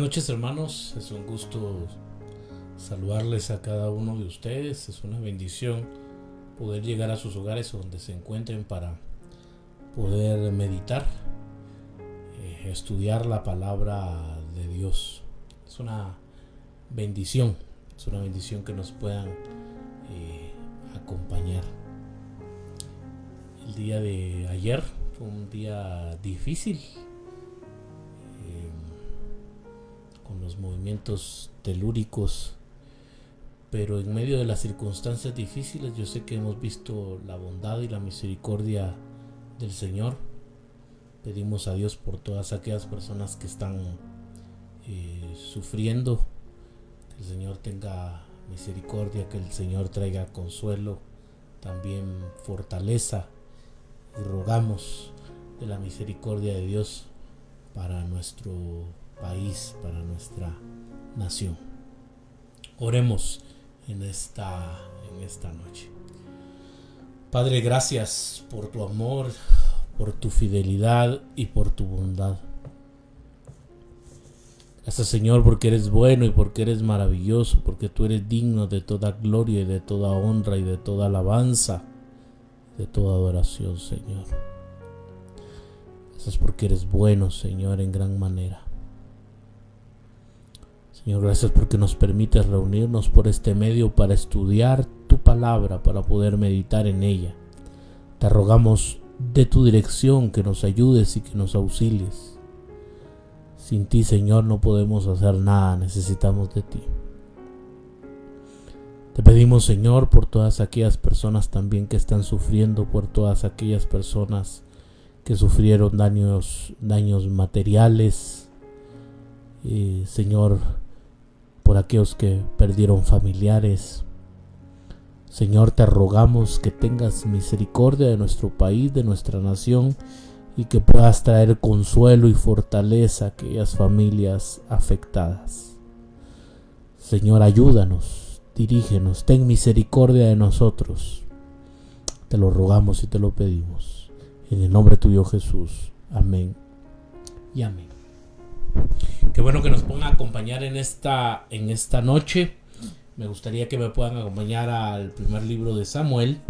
Buenas noches, hermanos, es un gusto saludarles a cada uno de ustedes. Es una bendición poder llegar a sus hogares donde se encuentren para poder meditar, estudiar la palabra de Dios. Es una bendición que nos puedan acompañar. El día de ayer fue un día difícil, con los movimientos telúricos, pero en medio de las circunstancias difíciles yo sé que hemos visto la bondad y la misericordia del Señor. Pedimos a Dios por todas aquellas personas que están sufriendo, que el Señor tenga misericordia, que el Señor traiga consuelo, también fortaleza, y rogamos de la misericordia de Dios para nuestro país, para nuestra nación. Oremos en esta noche. Padre, gracias por tu amor, por tu fidelidad y por tu bondad. Gracias, Señor, porque eres bueno y porque eres maravilloso, porque tú eres digno de toda gloria y de toda honra y de toda alabanza, de toda adoración, Señor. Gracias porque eres bueno, Señor, en gran manera. Señor, gracias porque nos permites reunirnos por este medio para estudiar tu palabra, para poder meditar en ella. Te rogamos de tu dirección, que nos ayudes y que nos auxilies. Sin ti, Señor, no podemos hacer nada, necesitamos de ti. Te pedimos, Señor, por todas aquellas personas también que están sufriendo, por todas aquellas personas que sufrieron daños materiales, Señor, por aquellos que perdieron familiares. Señor, te rogamos que tengas misericordia de nuestro país, de nuestra nación, y que puedas traer consuelo y fortaleza a aquellas familias afectadas. Señor, ayúdanos, dirígenos, ten misericordia de nosotros. Te lo rogamos y te lo pedimos. En el nombre tuyo, Jesús. Amén y amén. Qué bueno que nos pongan a acompañar en esta noche. Me gustaría que me puedan acompañar al primer libro de Samuel,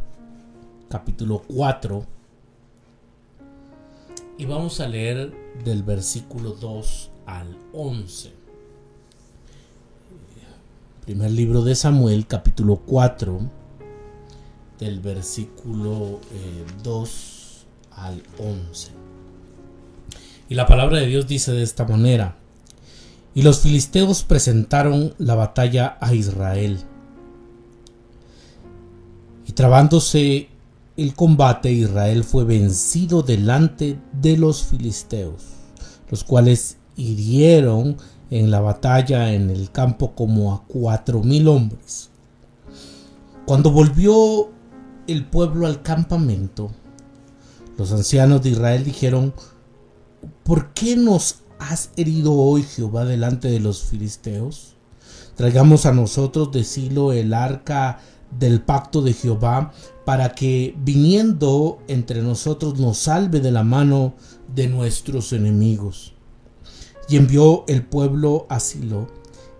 capítulo 4. Y vamos a leer del versículo 2 al 11. Primer libro de Samuel, capítulo 4, del versículo 2 al 11. Y la palabra de Dios dice de esta manera: y los filisteos presentaron la batalla a Israel. Y trabándose el combate, Israel fue vencido delante de los filisteos, los cuales hirieron en la batalla en el campo como a 4,000 hombres. Cuando volvió el pueblo al campamento, los ancianos de Israel dijeron: ¿por qué nos has herido hoy, Jehová, delante de los filisteos? Traigamos a nosotros de Silo el arca del pacto de Jehová, para que viniendo entre nosotros nos salve de la mano de nuestros enemigos. Y envió el pueblo a Silo,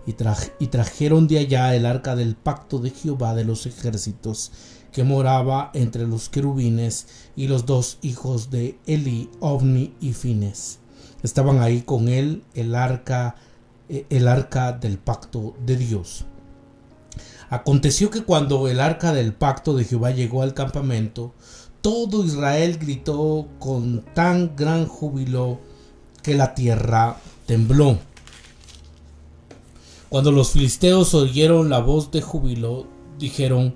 y trajeron de allá el arca del pacto de Jehová de los ejércitos, que moraba entre los querubines, y los 2 hijos de Eli, Ofni y Fines. Estaban ahí con él el arca del pacto de Dios. Aconteció que cuando el arca del pacto de Jehová llegó al campamento, todo Israel gritó con tan gran júbilo que la tierra tembló. Cuando los filisteos oyeron la voz de júbilo, dijeron: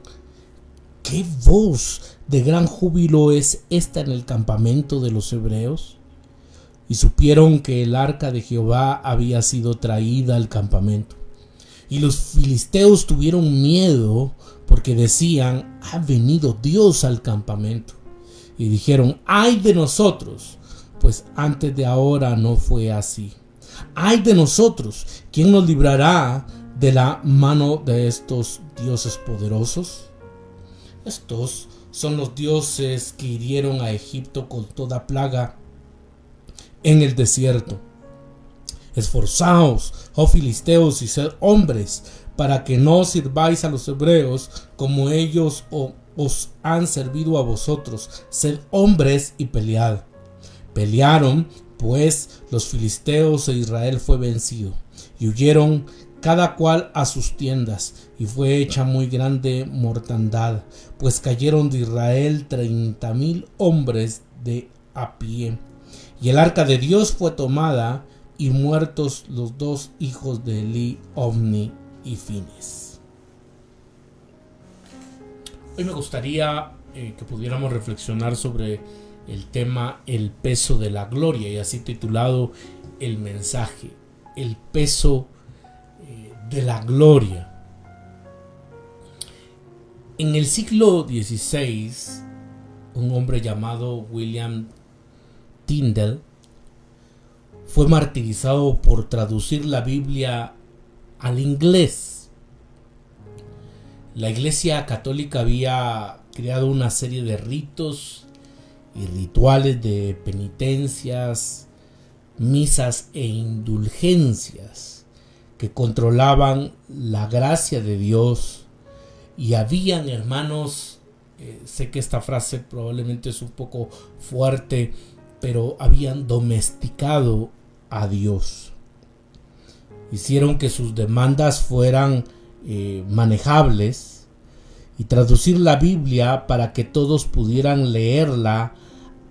¿qué voz de gran júbilo es esta en el campamento de los hebreos? Y supieron que el arca de Jehová había sido traída al campamento. Y los filisteos tuvieron miedo, porque decían: ha venido Dios al campamento. Y dijeron: ay de nosotros, pues antes de ahora no fue así. Ay de nosotros, ¿quién nos librará de la mano de estos dioses poderosos? Estos son los dioses que hirieron a Egipto con toda plaga en el desierto. Esforzaos, oh filisteos, y sed hombres, para que no sirváis a los hebreos como ellos os han servido a vosotros. Sed hombres y pelead. Pelearon, pues, los filisteos, e Israel fue vencido, y huyeron cada cual a sus tiendas, y fue hecha muy grande mortandad, pues cayeron de Israel 30,000 hombres de a pie. Y el arca de Dios fue tomada, y muertos los dos hijos de Eli, Ofni y Fines. Hoy me gustaría que pudiéramos reflexionar sobre el tema el peso de la gloria, y así titulado el mensaje, el peso de la gloria. En el siglo XVI, un hombre llamado William Tyndale fue martirizado por traducir la Biblia al inglés. La Iglesia Católica había creado una serie de ritos y rituales de penitencias, misas e indulgencias que controlaban la gracia de Dios, y habían, hermanos, sé que esta frase probablemente es un poco fuerte, pero habían domesticado a Dios. Hicieron que sus demandas fueran manejables, y traducir la Biblia para que todos pudieran leerla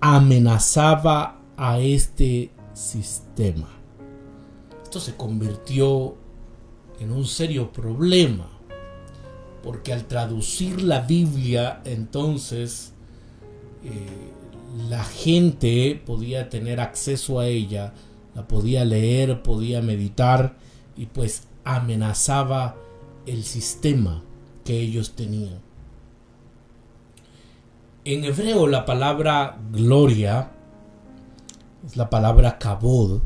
amenazaba a este sistema. Esto se convirtió en un serio problema, porque al traducir la Biblia, entonces la gente podía tener acceso a ella, la podía leer, podía meditar, y pues amenazaba el sistema que ellos tenían. En hebreo la palabra gloria es la palabra kabod,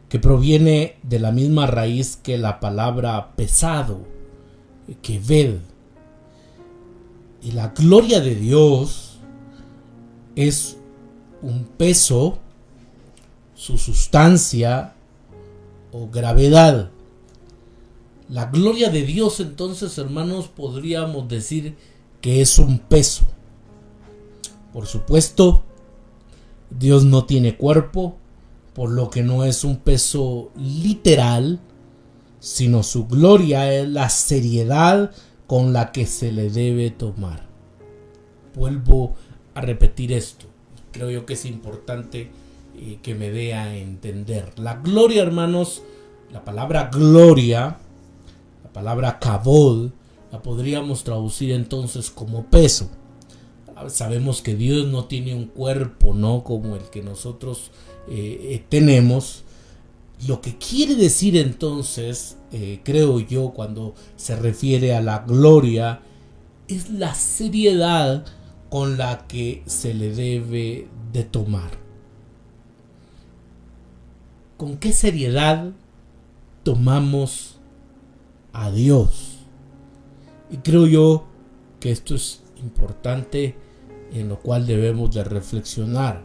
que proviene de la misma raíz que la palabra pesado, keved. Y la gloria de Dios es un peso, su sustancia o gravedad. La gloria de Dios, entonces, hermanos, podríamos decir que es un peso. Por supuesto, Dios no tiene cuerpo, por lo que no es un peso literal, sino su gloria es la seriedad con la que se le debe tomar. Vuelvo a repetir esto. Creo yo que es importante que me dé a entender. La gloria, hermanos, la palabra gloria, la palabra kabod, la podríamos traducir entonces como peso. Sabemos que Dios no tiene un cuerpo, ¿no?, como el que nosotros tenemos. Lo que quiere decir entonces, creo yo, cuando se refiere a la gloria, es la seriedad con la que se le debe de tomar. ¿Con qué seriedad tomamos a Dios? Y creo yo que esto es importante, en lo cual debemos de reflexionar.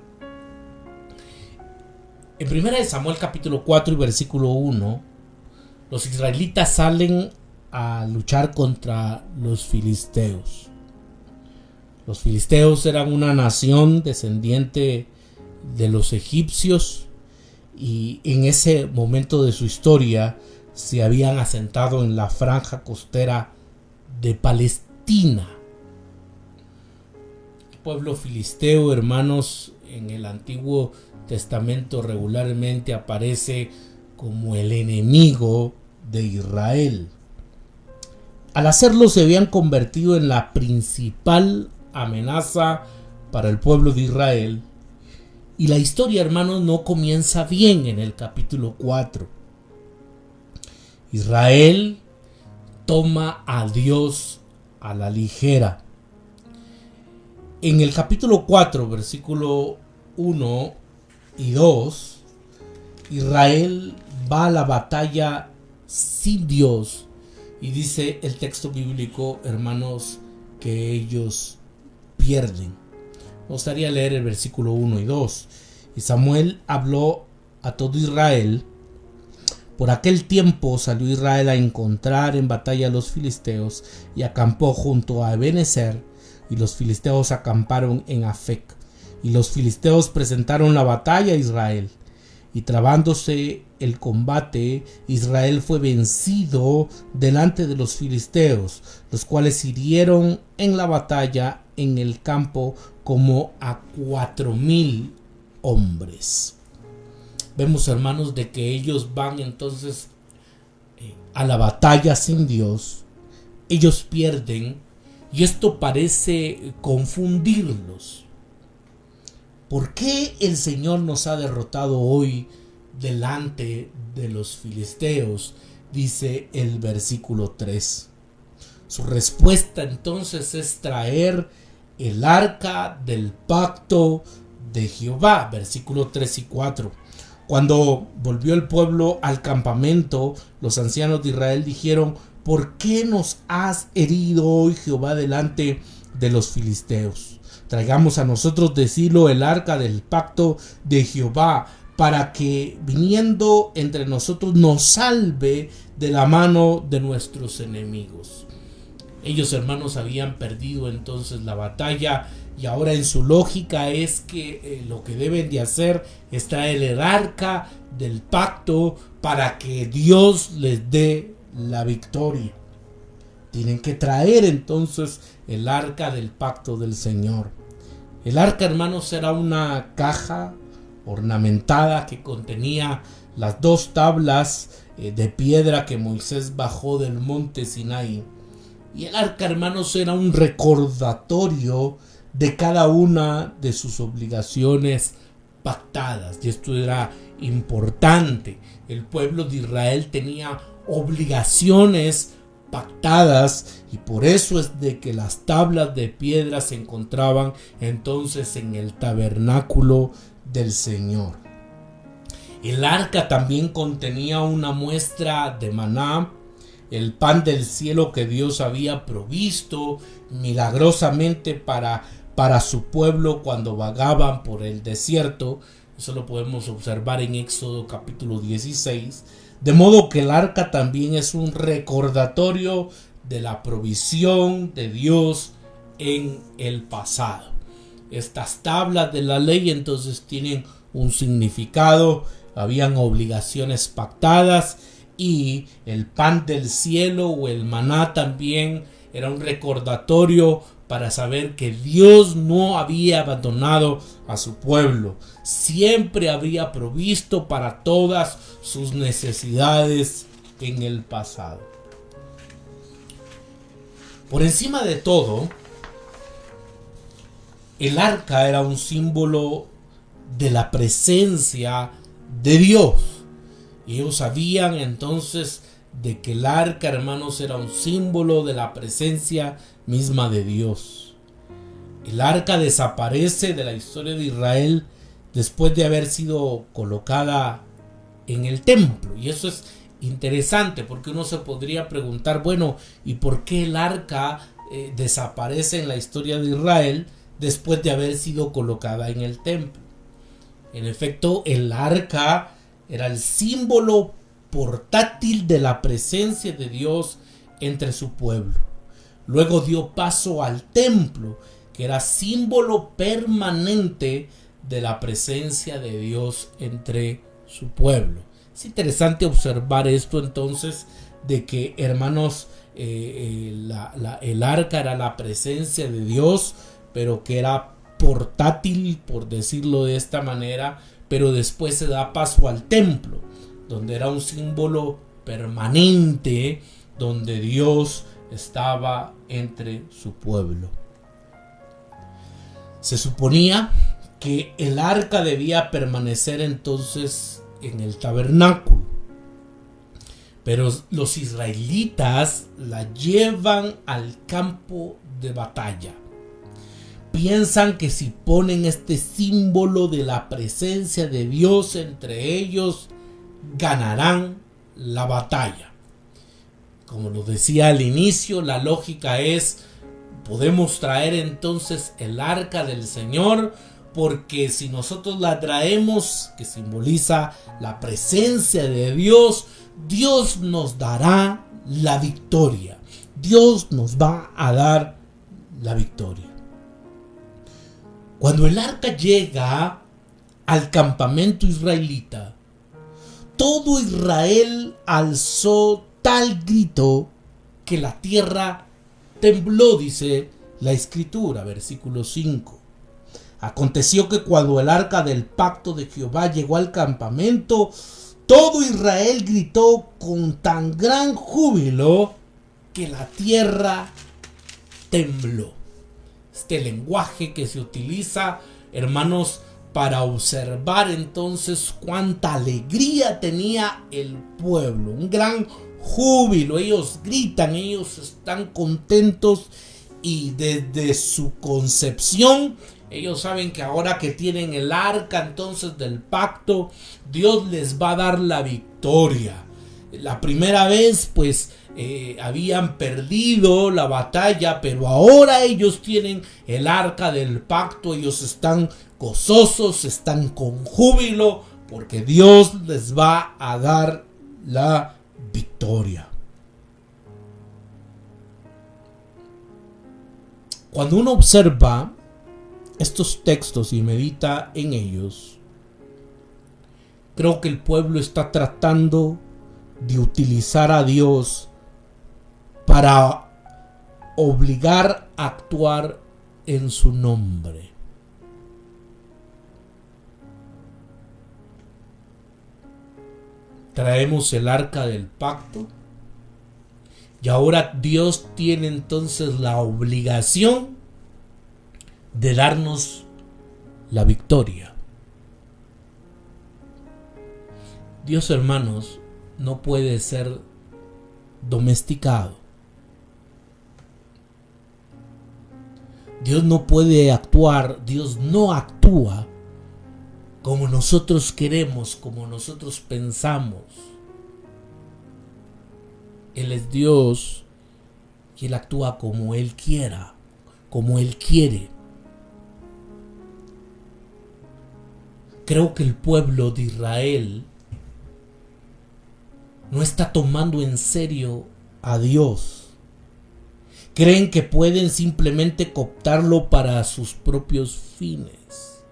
En 1 Samuel capítulo 4 y versículo 1, los israelitas salen a luchar contra los filisteos. Los filisteos eran una nación descendiente de los egipcios, y en ese momento de su historia se habían asentado en la franja costera de Palestina. El pueblo filisteo, hermanos, en el Antiguo Testamento regularmente aparece como el enemigo de Israel. Al hacerlo, se habían convertido en la principal amenaza para el pueblo de Israel. Y la historia, hermanos, no comienza bien en el capítulo 4. Israel toma a Dios a la ligera. En el capítulo 4, versículo 1 y 2, Israel va a la batalla sin Dios, y dice el texto bíblico, hermanos, que ellos pierden. Me gustaría leer el versículo 1 y 2. Y Samuel habló a todo Israel Por aquel tiempo salió Israel a encontrar en batalla a los filisteos y acampó junto a Ebenezer, y los filisteos acamparon en Afec. Y los filisteos presentaron la batalla a Israel. Y trabándose el combate, Israel fue vencido delante de los filisteos, los cuales hirieron en la batalla en el campo como a 4,000 hombres. Vemos, hermanos, de que ellos van entonces a la batalla sin Dios. Ellos pierden y esto parece confundirlos. ¿Por qué el Señor nos ha derrotado hoy delante de los filisteos? Dice el versículo 3. Su respuesta entonces es traer el arca del pacto de Jehová. Versículo 3 y 4. Cuando volvió el pueblo al campamento, los ancianos de Israel dijeron: ¿por qué nos has herido hoy, Jehová, delante de los filisteos? Traigamos a nosotros de Silo el arca del pacto de Jehová, para que viniendo entre nosotros nos salve de la mano de nuestros enemigos. Ellos, hermanos, habían perdido entonces la batalla, y ahora en su lógica es que lo que deben de hacer es traer el arca del pacto para que Dios les dé la victoria. Tienen que traer entonces el arca del pacto del Señor. El arca, hermanos, era una caja ornamentada que contenía las 2 tablas de piedra que Moisés bajó del monte Sinaí. Y el arca, hermanos, era un recordatorio de cada una de sus obligaciones pactadas. Y esto era importante. El pueblo de Israel tenía obligaciones pactadas, y por eso es de que las tablas de piedra se encontraban entonces en el tabernáculo del Señor. El arca también contenía una muestra de maná, el pan del cielo que Dios había provisto milagrosamente para su pueblo cuando vagaban por el desierto. Eso lo podemos observar en Éxodo capítulo 16. De modo que el arca también es un recordatorio de la provisión de Dios en el pasado. Estas tablas de la ley entonces tienen un significado, habían obligaciones pactadas, y el pan del cielo o el maná también era un recordatorio para saber que Dios no había abandonado a su pueblo. Siempre había provisto para todas sus necesidades en el pasado. Por encima de todo, el arca era un símbolo de la presencia de Dios. Ellos sabían entonces de que el arca, hermanos, era un símbolo de la presencia misma de Dios. El arca desaparece de la historia de Israel después de haber sido colocada en el templo. Y eso es interesante, porque uno se podría preguntar, bueno, ¿y por qué el arca desaparece en la historia de Israel después de haber sido colocada en el templo? En efecto, el arca era el símbolo portátil de la presencia de Dios entre su pueblo. Luego dio paso al templo, que era símbolo permanente de la presencia de Dios entre su pueblo. Es interesante observar esto entonces, de que, hermanos, el arca era la presencia de Dios, pero que era portátil, por decirlo de esta manera, pero después se da paso al templo, donde era un símbolo permanente, donde Dios estaba entre su pueblo. Se suponía que el arca debía permanecer entonces en el tabernáculo, pero los israelitas la llevan al campo de batalla. Piensan que si ponen este símbolo de la presencia de Dios entre ellos, ganarán la batalla. Como lo decía al inicio, la lógica es: podemos traer entonces el arca del Señor, porque si nosotros la traemos, que simboliza la presencia de Dios, Dios nos dará la victoria. Dios nos va a dar la victoria. Cuando el arca llega al campamento israelita, todo Israel alzó tal grito que la tierra tembló, dice la escritura, versículo 5. Aconteció que cuando el arca del pacto de Jehová llegó al campamento, todo Israel gritó con tan gran júbilo que la tierra tembló. Este lenguaje que se utiliza, hermanos, para observar entonces cuánta alegría tenía el pueblo, un gran júbilo. Ellos gritan, ellos están contentos, y desde su concepción ellos saben que ahora que tienen el arca entonces del pacto, Dios les va a dar la victoria. La primera vez pues habían perdido la batalla, pero ahora ellos tienen el arca del pacto. Ellos están gozosos, están con júbilo, porque Dios les va a dar la victoria. Cuando uno observa estos textos y medita en ellos, creo que el pueblo está tratando de utilizar a Dios para obligar a actuar en su nombre. Traemos el arca del pacto y ahora Dios tiene entonces la obligación de darnos la victoria. Dios, hermanos, no puede ser domesticado. Dios no puede actuar, Dios no actúa como nosotros queremos, como nosotros pensamos. Él es Dios y Él actúa como Él quiera, como Él quiere. Creo que el pueblo de Israel no está tomando en serio a Dios. Creen que pueden simplemente cooptarlo para sus propios fines.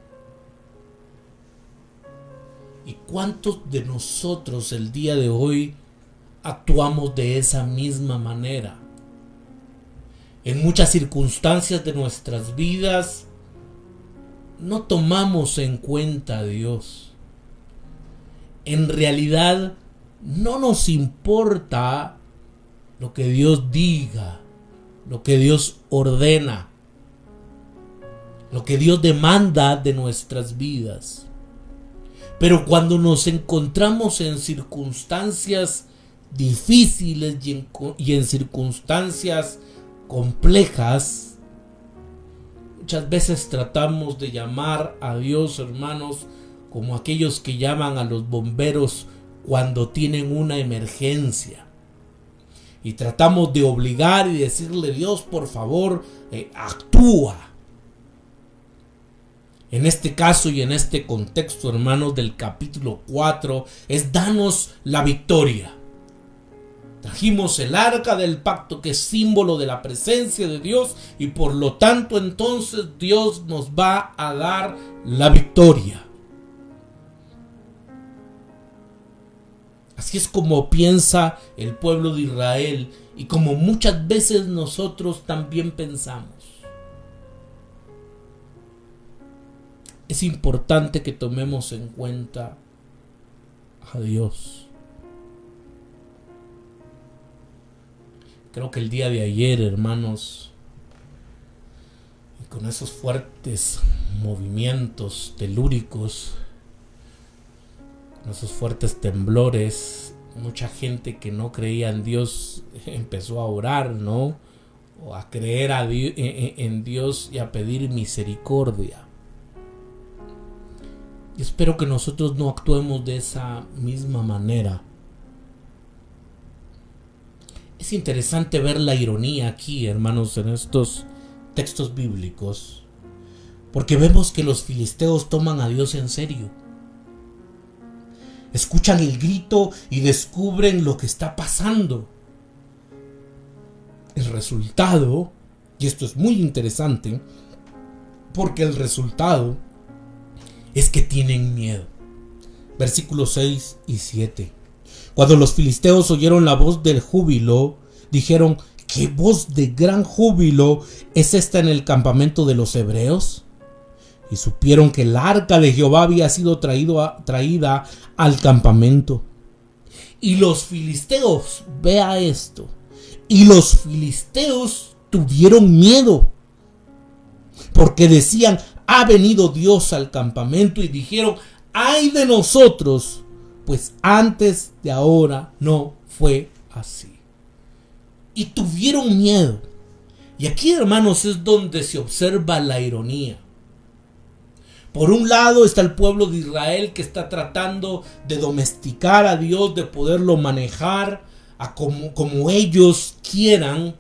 ¿Y cuántos de nosotros el día de hoy actuamos de esa misma manera? En muchas circunstancias de nuestras vidas no tomamos en cuenta a Dios. En realidad no nos importa lo que Dios diga, lo que Dios ordena, lo que Dios demanda de nuestras vidas. Pero cuando nos encontramos en circunstancias difíciles y en circunstancias complejas, muchas veces tratamos de llamar a Dios, hermanos, como aquellos que llaman a los bomberos cuando tienen una emergencia. Y tratamos de obligar y decirle: Dios, por favor, actúa. En este caso y en este contexto, hermanos, del capítulo 4, es danos la victoria. Trajimos el arca del pacto, que es símbolo de la presencia de Dios, y por lo tanto entonces Dios nos va a dar la victoria. Así es como piensa el pueblo de Israel y como muchas veces nosotros también pensamos. Es importante que tomemos en cuenta a Dios. Creo que el día de ayer, hermanos, y con esos fuertes movimientos telúricos, con esos fuertes temblores, mucha gente que no creía en Dios empezó a orar, ¿no? O a creer en Dios y a pedir misericordia. Y espero que nosotros no actuemos de esa misma manera. Es interesante ver la ironía aquí, hermanos, en estos textos bíblicos, Porque vemos que los filisteos toman a Dios en serio. Escuchan el grito y descubren lo que está pasando. El resultado, y esto es muy interesante, porque el resultado es que tienen miedo. Versículos 6 y 7. Cuando los filisteos oyeron la voz del júbilo, dijeron: ¿qué voz de gran júbilo es esta en el campamento de los hebreos? Y supieron que el arca de Jehová había sido traída al campamento. Y los filisteos, vea esto, y los filisteos tuvieron miedo, porque decían: ha venido Dios al campamento, y dijeron: ¡ay de nosotros! Pues antes de ahora no fue así. Y tuvieron miedo. Y aquí, hermanos, es donde se observa la ironía. Por un lado está el pueblo de Israel, que está tratando de domesticar a Dios, de poderlo manejar como ellos quieran.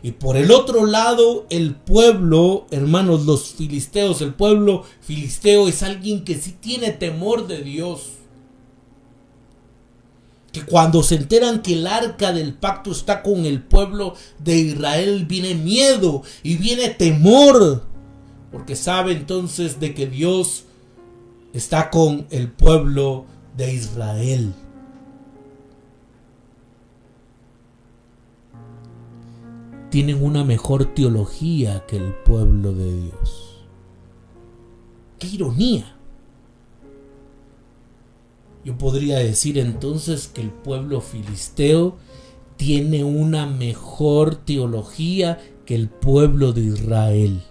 Y por el otro lado, el pueblo, hermanos, los filisteos, el pueblo filisteo es alguien que sí tiene temor de Dios. Que cuando se enteran que el arca del pacto está con el pueblo de Israel, viene miedo y viene temor. Porque sabe entonces de que Dios está con el pueblo de Israel. Tienen una mejor teología que el pueblo de Dios. ¡Qué ironía! Yo podría decir entonces que el pueblo filisteo tiene una mejor teología que el pueblo de Israel.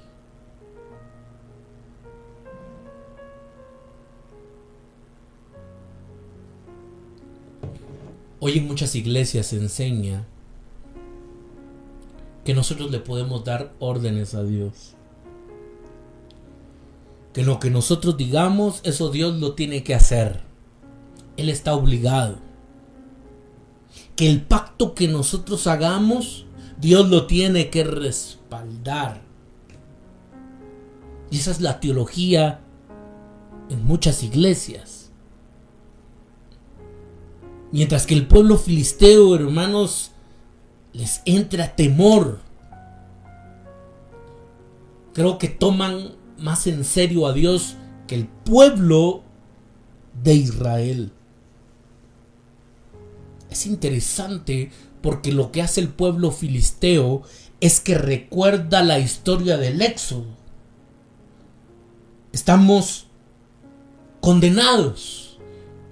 Hoy en muchas iglesias se enseña que nosotros le podemos dar órdenes a Dios. Que lo que nosotros digamos, eso Dios lo tiene que hacer. Él está obligado. Que el pacto que nosotros hagamos, Dios lo tiene que respaldar. Y esa es la teología en muchas iglesias. Mientras que el pueblo filisteo, hermanos, les entra temor. Creo que toman más en serio a Dios que el pueblo de Israel. Es interesante porque lo que hace el pueblo filisteo es que recuerda la historia del Éxodo. Estamos condenados,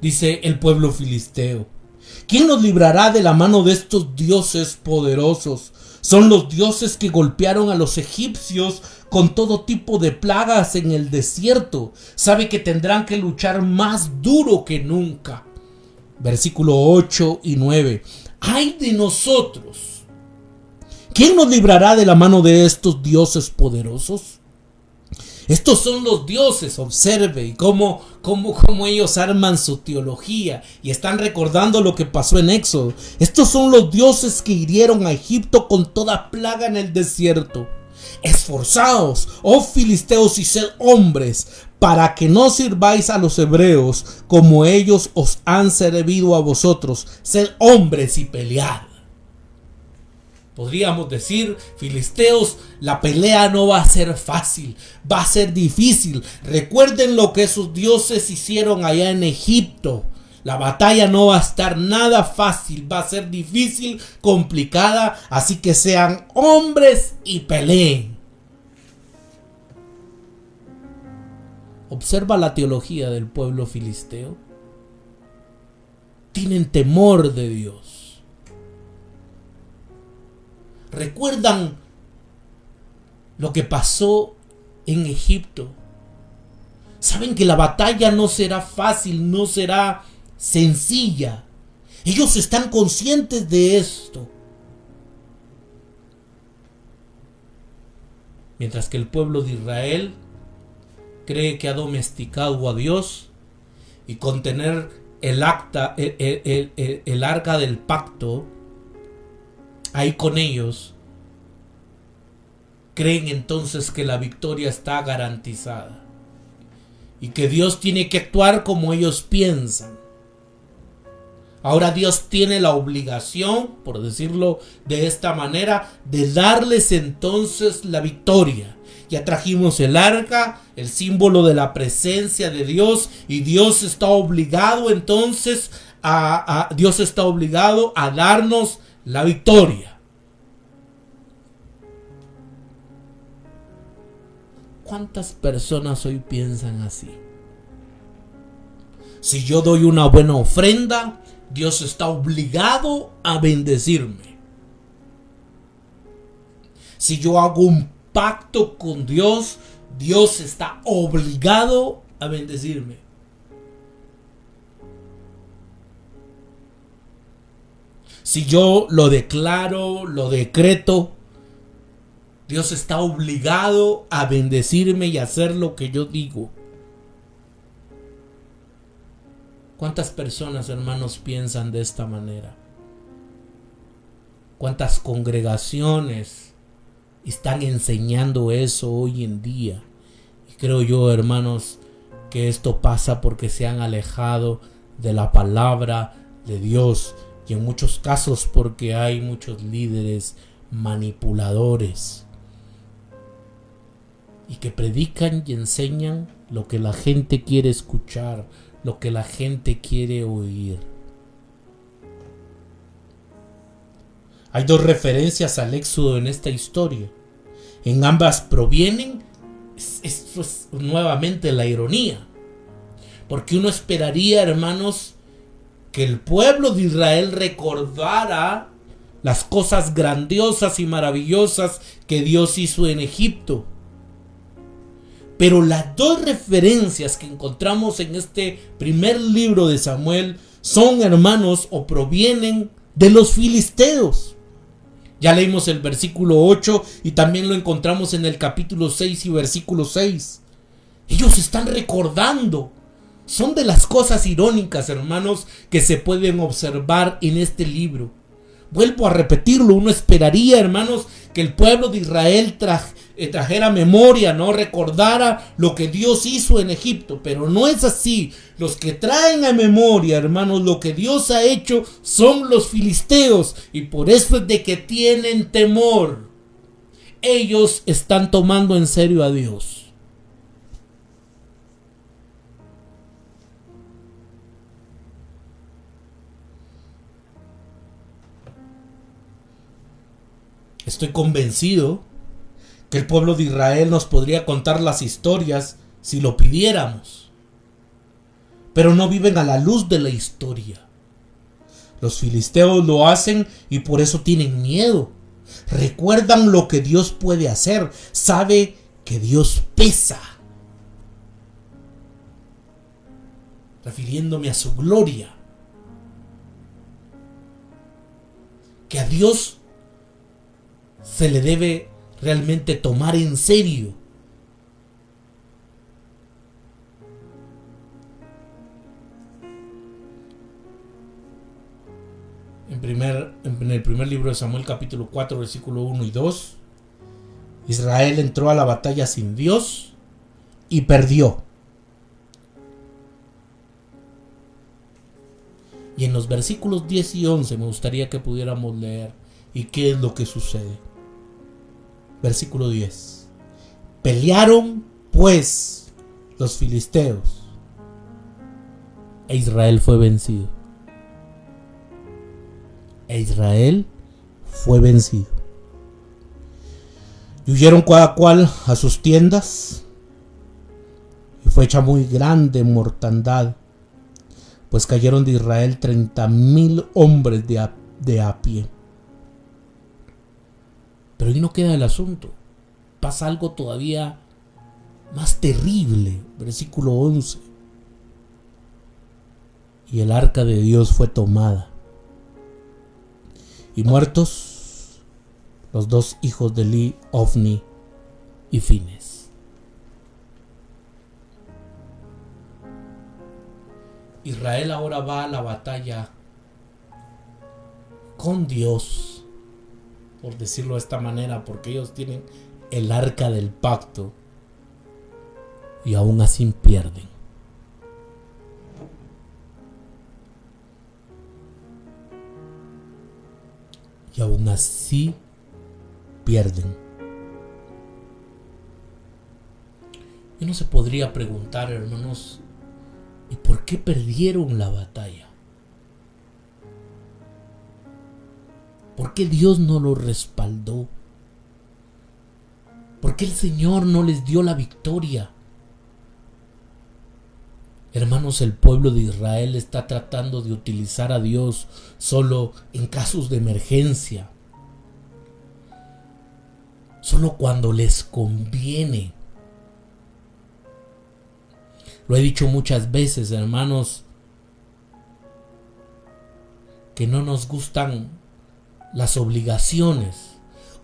dice el pueblo filisteo. ¿Quién nos librará de la mano de estos dioses poderosos? Son los dioses que golpearon a los egipcios con todo tipo de plagas en el desierto. Sabe que tendrán que luchar más duro que nunca. Versículo 8 y 9. ¡Ay de nosotros! ¿Quién nos librará de la mano de estos dioses poderosos? Estos son los dioses, observe, y cómo ellos arman su teología y están recordando lo que pasó en Éxodo. Estos son los dioses que hirieron a Egipto con toda plaga en el desierto. Esforzaos, oh filisteos, y sed hombres, para que no sirváis a los hebreos como ellos os han servido a vosotros. Sed hombres y pelead. Podríamos decir: filisteos, la pelea no va a ser fácil, va a ser difícil. Recuerden lo que esos dioses hicieron allá en Egipto. La batalla no va a estar nada fácil, va a ser difícil, complicada, así que sean hombres y peleen. Observa la teología del pueblo filisteo. Tienen temor de Dios. ¿Recuerdan lo que pasó en Egipto? Saben que la batalla no será fácil, no será sencilla. Ellos están conscientes de esto. Mientras que el pueblo de Israel cree que ha domesticado a Dios y con tener el arca del pacto ahí con ellos, creen entonces que la victoria está garantizada y que Dios tiene que actuar como ellos piensan. Ahora Dios tiene la obligación, por decirlo de esta manera, de darles entonces la victoria. Ya trajimos el arca, el símbolo de la presencia de Dios, y Dios está obligado entonces Dios está obligado a darnos la victoria. ¿Cuántas personas hoy piensan así? Si yo doy una buena ofrenda, Dios está obligado a bendecirme. Si yo hago un pacto con Dios, Dios está obligado a bendecirme. Si yo lo declaro, lo decreto, Dios está obligado a bendecirme y hacer lo que yo digo. ¿Cuántas personas, hermanos, piensan de esta manera? ¿Cuántas congregaciones están enseñando eso hoy en día? Y creo yo, hermanos, que esto pasa porque se han alejado de la palabra de Dios, y en muchos casos porque hay muchos líderes manipuladores y que predican y enseñan lo que la gente quiere escuchar, lo que la gente quiere oír. Hay dos referencias al Éxodo en esta historia. En ambas provienen, esto es nuevamente la ironía, porque uno esperaría, hermanos, que el pueblo de Israel recordara las cosas grandiosas y maravillosas que Dios hizo en Egipto. Pero las dos referencias que encontramos en este primer libro de Samuel son, hermanos, o provienen de los filisteos. Ya leímos el versículo 8 y también lo encontramos en el capítulo 6 y versículo 6. Ellos están recordando. Son de las cosas irónicas, hermanos, que se pueden observar en este libro. Vuelvo a repetirlo, uno esperaría, hermanos, que el pueblo de Israel trajera memoria, no recordara lo que Dios hizo en Egipto, pero no es así. Los que traen a memoria, hermanos, lo que Dios ha hecho son los filisteos, y por eso es de que tienen temor. Ellos están tomando en serio a Dios. Estoy convencido que el pueblo de Israel nos podría contar las historias si lo pidiéramos, pero no viven a la luz de la historia. Los filisteos lo hacen y por eso tienen miedo. Recuerdan lo que Dios puede hacer, sabe que Dios pesa, refiriéndome a su gloria, que a Dios se le debe realmente tomar en serio. En el primer libro de Samuel, capítulo 4, versículo 1 y 2, Israel entró a la batalla sin Dios y perdió. Y en los versículos 10 y 11 me gustaría que pudiéramos leer y qué es lo que sucede. Versículo 10. Pelearon pues los filisteos e Israel fue vencido. E Israel fue vencido. Y huyeron cada cual a sus tiendas, y fue hecha muy grande mortandad, pues cayeron de Israel 30,000 hombres de a pie. Pero ahí no queda el asunto. Pasa algo todavía más terrible. Versículo 11. Y el arca de Dios fue tomada. Y muertos los dos hijos de Eli, Ofni y Fines. Israel ahora va a la batalla con Dios, por decirlo de esta manera, porque ellos tienen el arca del pacto y aún así pierden. Y aún así pierden. Y uno se podría preguntar, hermanos, ¿y por qué perdieron la batalla? ¿Por qué Dios no los respaldó? ¿Por qué el Señor no les dio la victoria? Hermanos, el pueblo de Israel está tratando de utilizar a Dios solo en casos de emergencia, solo cuando les conviene. Lo he dicho muchas veces, hermanos, que no nos gustan las obligaciones.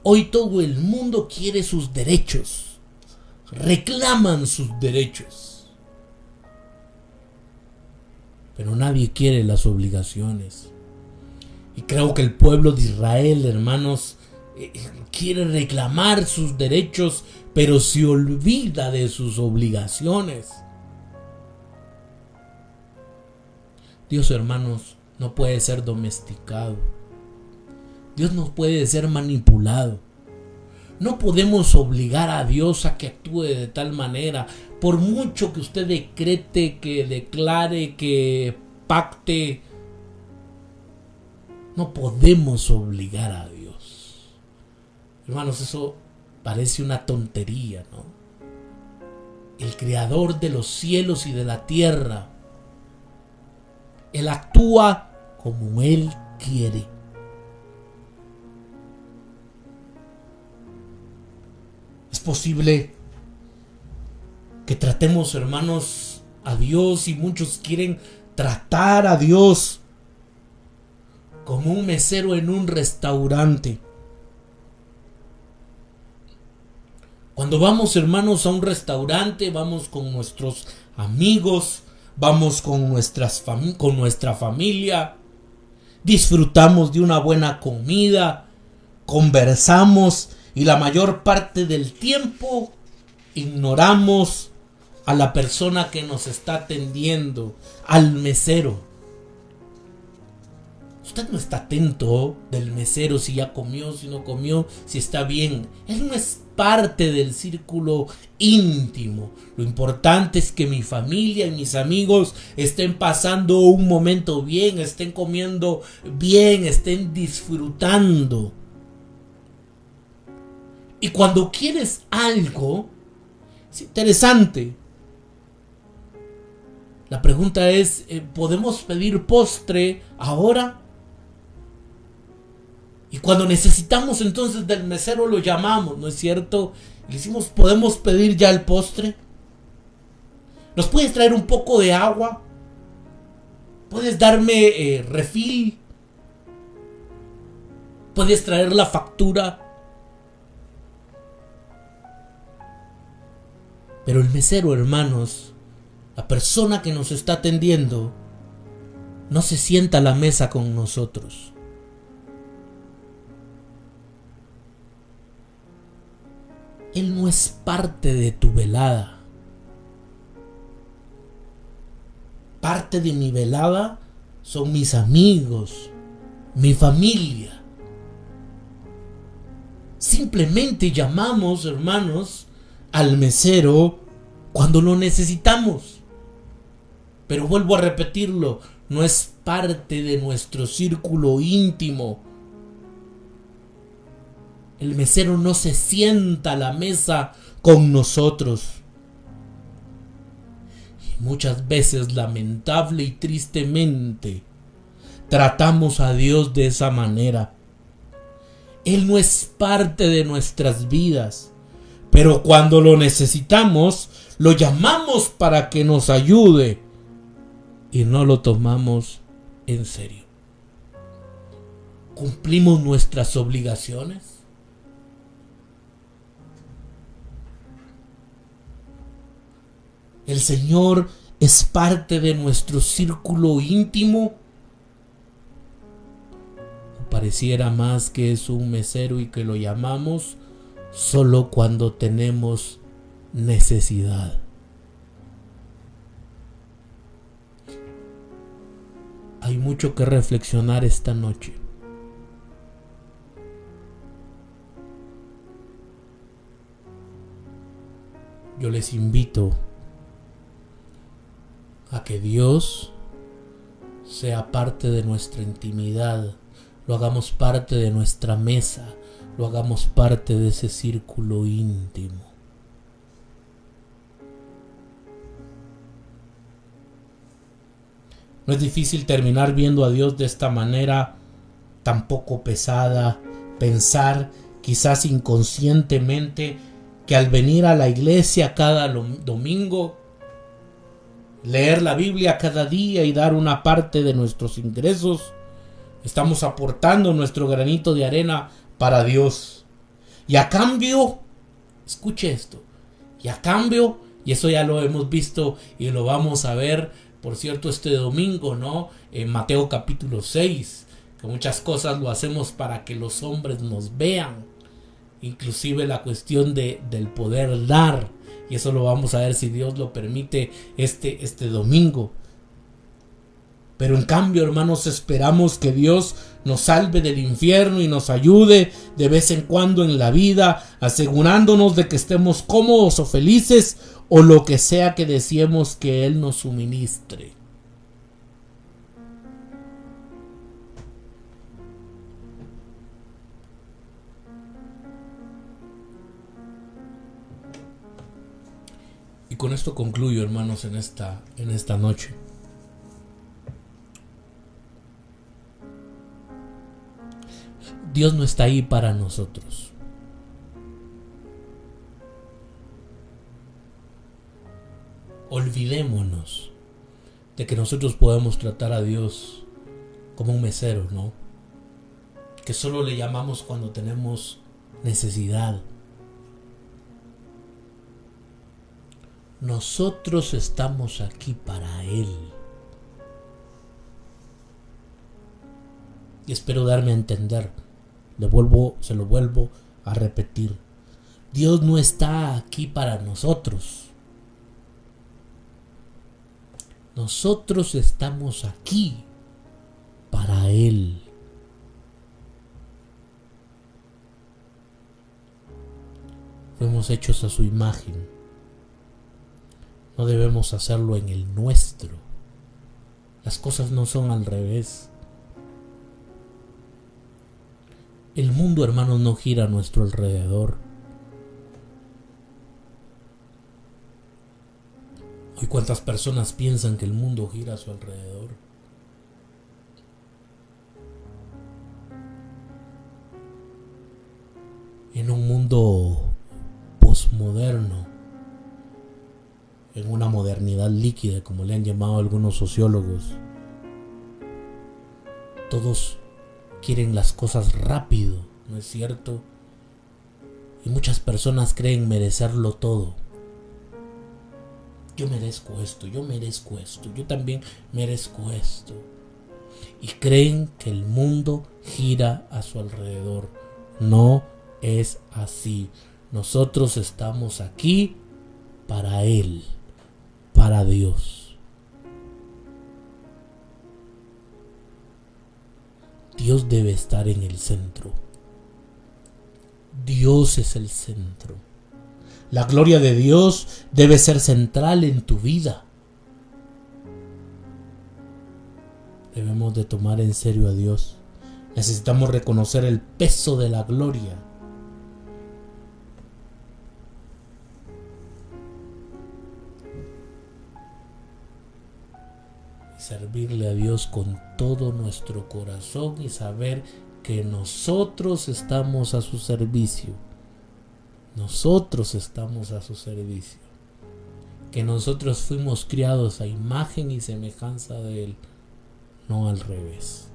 Hoy todo el mundo quiere sus derechos, reclaman sus derechos, pero nadie quiere las obligaciones. Y creo que el pueblo de Israel, hermanos, quiere reclamar sus derechos, pero se olvida de sus obligaciones. Dios, hermanos, no puede ser domesticado. Dios no puede ser manipulado. No podemos obligar a Dios a que actúe de tal manera. Por mucho que usted decrete, que declare, que pacte, no podemos obligar a Dios. Hermanos, eso parece una tontería, ¿no? El creador de los cielos y de la tierra, Él actúa como Él quiere. Es posible que tratemos, hermanos, a Dios, y muchos quieren tratar a Dios como un mesero en un restaurante. Cuando vamos, hermanos, a un restaurante, vamos con nuestros amigos, vamos con nuestra familia, disfrutamos de una buena comida, conversamos, y la mayor parte del tiempo ignoramos a la persona que nos está atendiendo, al mesero. Usted no está atento del mesero, si ya comió, si no comió, si está bien. Él no es parte del círculo íntimo. Lo importante es que mi familia y mis amigos estén pasando un momento bien, estén comiendo bien, estén disfrutando. Y cuando quieres algo, es interesante. La pregunta es, ¿podemos pedir postre ahora? Y cuando necesitamos entonces del mesero lo llamamos, ¿no es cierto? Y le decimos, ¿podemos pedir ya el postre? ¿Nos puedes traer un poco de agua? ¿Puedes darme refil? ¿Puedes traer la factura? Pero el mesero, hermanos, la persona que nos está atendiendo, no se sienta a la mesa con nosotros. Él no es parte de tu velada. Parte de mi velada son mis amigos, mi familia. Simplemente llamamos, hermanos, al mesero cuando lo necesitamos. Pero vuelvo a repetirlo, no es parte de nuestro círculo íntimo. El mesero no se sienta a la mesa con nosotros. Y muchas veces, lamentable y tristemente, tratamos a Dios de esa manera. Él no es parte de nuestras vidas, pero cuando lo necesitamos, lo llamamos para que nos ayude y no lo tomamos en serio. ¿Cumplimos nuestras obligaciones? ¿El Señor es parte de nuestro círculo íntimo? ¿O pareciera más que es un mesero y que lo llamamos solo cuando tenemos necesidad. Hay mucho que reflexionar esta noche. Yo les invito a que Dios sea parte de nuestra intimidad, lo hagamos parte de nuestra mesa, lo hagamos parte de ese círculo íntimo. No es difícil terminar viendo a Dios de esta manera tan poco pesada, pensar quizás inconscientemente que al venir a la iglesia cada domingo, leer la Biblia cada día y dar una parte de nuestros ingresos, estamos aportando nuestro granito de arena para Dios. Y a cambio, escuche esto, y a cambio, y eso ya lo hemos visto y lo vamos a ver, por cierto, este domingo, ¿no? En Mateo capítulo 6, que muchas cosas lo hacemos para que los hombres nos vean, inclusive la cuestión del poder dar, y eso lo vamos a ver si Dios lo permite este domingo. Pero en cambio, hermanos, esperamos que Dios nos salve del infierno y nos ayude de vez en cuando en la vida, asegurándonos de que estemos cómodos o felices o lo que sea que deseemos que Él nos suministre. Y con esto concluyo, hermanos, en esta noche. Dios no está ahí para nosotros. Olvidémonos de que nosotros podemos tratar a Dios como un mesero, ¿no? Que solo le llamamos cuando tenemos necesidad. Nosotros estamos aquí para Él. Y espero darme a entender. Se lo vuelvo a repetir. Dios no está aquí para nosotros. Nosotros estamos aquí para Él. Fuimos hechos a su imagen. No debemos hacerlo en el nuestro. Las cosas no son al revés. El mundo, hermanos, no gira a nuestro alrededor. Hoy, ¿cuántas personas piensan que el mundo gira a su alrededor? En un mundo posmoderno, en una modernidad líquida, como le han llamado algunos sociólogos, todos quieren las cosas rápido, ¿no es cierto? Y muchas personas creen merecerlo todo. Yo merezco esto, yo también merezco esto. Y creen que el mundo gira a su alrededor. No es así. Nosotros estamos aquí para Él, para Dios. Dios debe estar en el centro. Dios es el centro. La gloria de Dios debe ser central en tu vida. Debemos de tomar en serio a Dios. Necesitamos reconocer el peso de la gloria. Y servirle a Dios con todo nuestro corazón y saber que nosotros estamos a su servicio. Nosotros estamos a su servicio. Que nosotros fuimos criados a imagen y semejanza de Él, no al revés.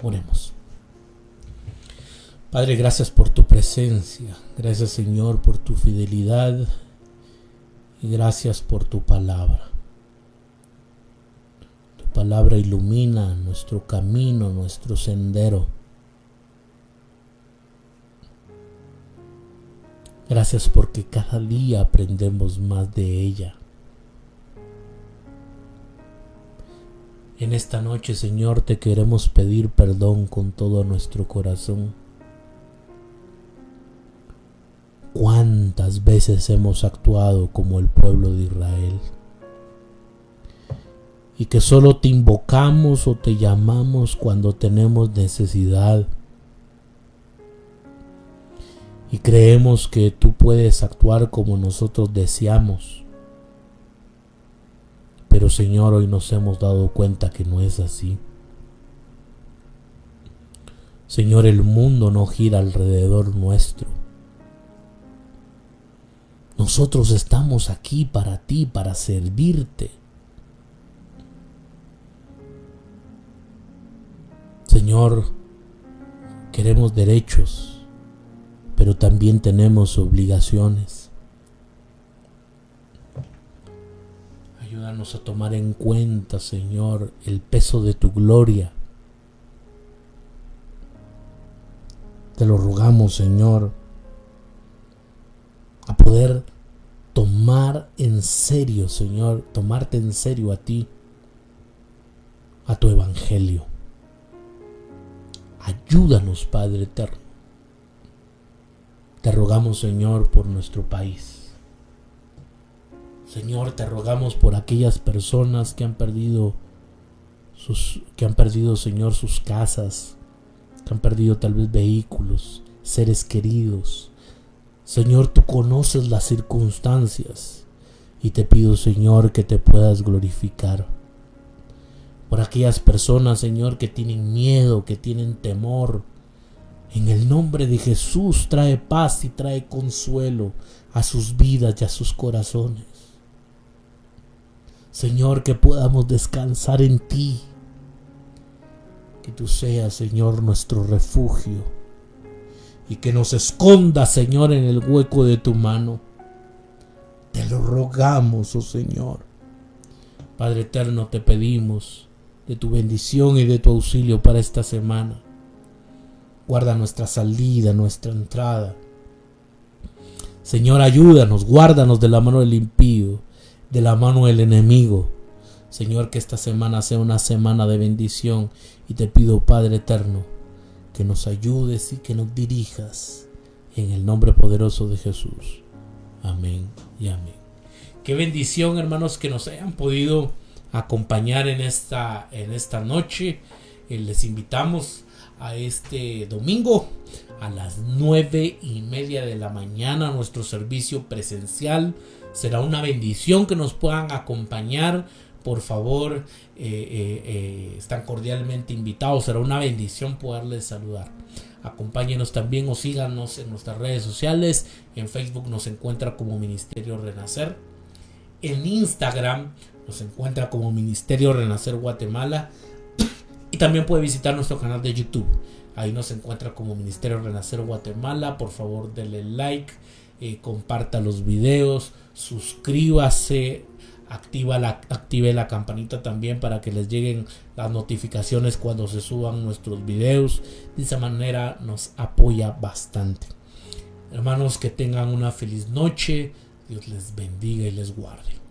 Oremos. Padre, gracias por tu presencia. Gracias, Señor, por tu fidelidad. Y gracias por tu palabra. Tu palabra ilumina nuestro camino, nuestro sendero. Gracias porque cada día aprendemos más de ella. En esta noche, Señor, te queremos pedir perdón con todo nuestro corazón. ¿Cuántas veces hemos actuado como el pueblo de Israel? Y que solo te invocamos o te llamamos cuando tenemos necesidad. Y creemos que tú puedes actuar como nosotros deseamos. Pero Señor, hoy nos hemos dado cuenta que no es así. Señor, el mundo no gira alrededor nuestro. Nosotros estamos aquí para ti, para servirte. Señor, queremos derechos, pero también tenemos obligaciones. Ayúdanos a tomar en cuenta, Señor, el peso de tu gloria. Te lo rogamos, Señor, a poder tomar en serio, Señor, tomarte en serio a ti, a tu evangelio. Ayúdanos, Padre eterno. Te rogamos, Señor, por nuestro país. Señor, te rogamos por aquellas personas que han perdido, Señor, sus casas, que han perdido tal vez vehículos, seres queridos. Señor, tú conoces las circunstancias y te pido, Señor, que te puedas glorificar. Por aquellas personas, Señor, que tienen miedo, que tienen temor. En el nombre de Jesús, trae paz y trae consuelo a sus vidas y a sus corazones. Señor, que podamos descansar en ti. Que tú seas, Señor, nuestro refugio. Y que nos escondas, Señor, en el hueco de tu mano. Te lo rogamos, oh Señor. Padre eterno, te pedimos de tu bendición y de tu auxilio para esta semana. Guarda nuestra salida, nuestra entrada. Señor, ayúdanos, guárdanos de la mano del impío, de la mano del enemigo. Señor, que esta semana sea una semana de bendición. Y te pido, Padre eterno, que nos ayudes y que nos dirijas. En el nombre poderoso de Jesús. Amén y amén. Qué bendición, hermanos, que nos hayan podido acompañar en esta noche. Les invitamos a este domingo a las 9:30 de la mañana a nuestro servicio presencial. Será una bendición que nos puedan acompañar. Por favor, están cordialmente invitados. Será una bendición poderles saludar. Acompáñenos también o síganos en nuestras redes sociales. En Facebook nos encuentra como Ministerio Renacer. En Instagram nos encuentra como Ministerio Renacer Guatemala. Y también puede visitar nuestro canal de YouTube. Ahí nos encuentra como Ministerio Renacer Guatemala. Por favor, denle like, comparta los videos, suscríbase, active la campanita también para que les lleguen las notificaciones cuando se suban nuestros videos. De esa manera nos apoya bastante. Hermanos, que tengan una feliz noche. Dios les bendiga y les guarde.